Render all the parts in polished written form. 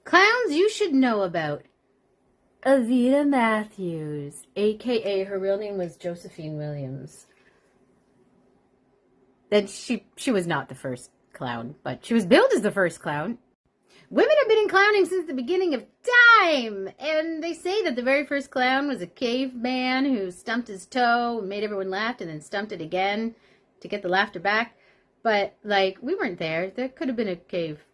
Clowns you should know about. Avita Matthews, a.k.a. her real name was Josephine Williams. And she was not the first clown, but she was billed as the first clown. Women have been in clowning since the beginning of time, and they say that the very first clown was a caveman who stumped his toe and made everyone laugh and then stumped it again to get the laughter back. But, like, we weren't there. There could have been a cave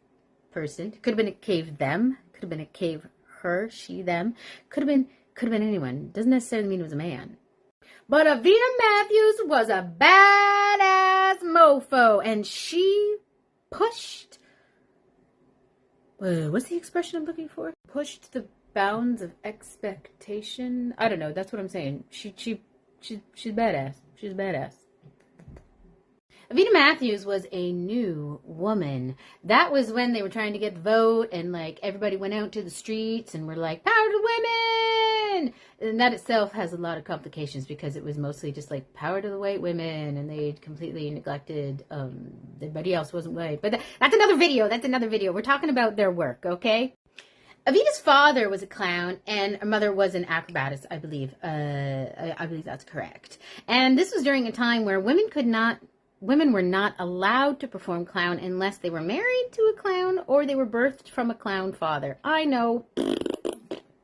person. Could have been a cave them. Could have been a cave her, she, them. Could have been anyone. Doesn't necessarily mean it was a man. But Avita Matthews was a badass mofo, and she pushed... what's the expression I'm looking for? Pushed the bounds of expectation. I don't know. That's what I'm saying. She's badass. She's badass. Avita Matthews was a new woman. That was when they were trying to get the vote, and like everybody went out to the streets and were like, "Power to women!" And that itself has a lot of complications because it was mostly just like power to the white women, and they completely neglected everybody else wasn't white. But that's another video. That's another video. We're talking about their work, okay? Avita's father was a clown, and her mother was an acrobatist, I believe. I believe that's correct. And this was during a time where women were not allowed to perform clown unless they were married to a clown or they were birthed from a clown father. I know.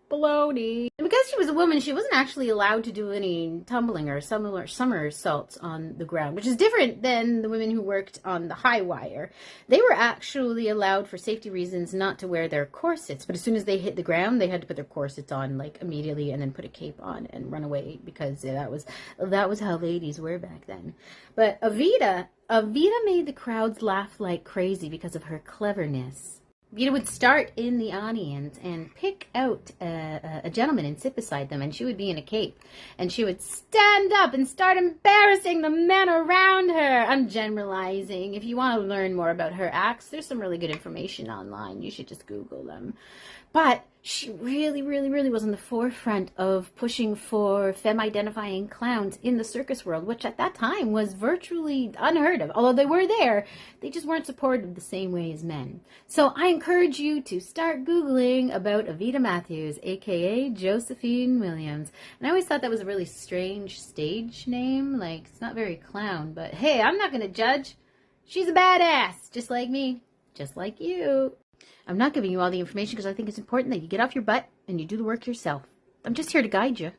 Baloney. And because she was a woman, she wasn't actually allowed to do any tumbling or somersaults on the ground, which is different than the women who worked on the high wire. They were actually allowed, for safety reasons, not to wear their corsets. But as soon as they hit the ground, they had to put their corsets on, like, immediately, and then put a cape on and run away, because that was how ladies were back then. But Avita made the crowds laugh like crazy because of her cleverness. Avita would start in the audience and pick out a gentleman and sit beside them, and she would be in a cape. And she would stand up and start embarrassing the men around her. I'm generalizing. If you want to learn more about her acts, there's some really good information online. You should just Google them. But she really, really, really was on the forefront of pushing for femme-identifying clowns in the circus world, which at that time was virtually unheard of. Although they were there, they just weren't supported the same way as men. So I encourage you to start Googling about Avita Matthews, a.k.a. Josephine Williams. And I always thought that was a really strange stage name. Like, it's not very clown, but hey, I'm not going to judge. She's a badass, just like me, just like you. I'm not giving you all the information because I think it's important that you get off your butt and you do the work yourself. I'm just here to guide you.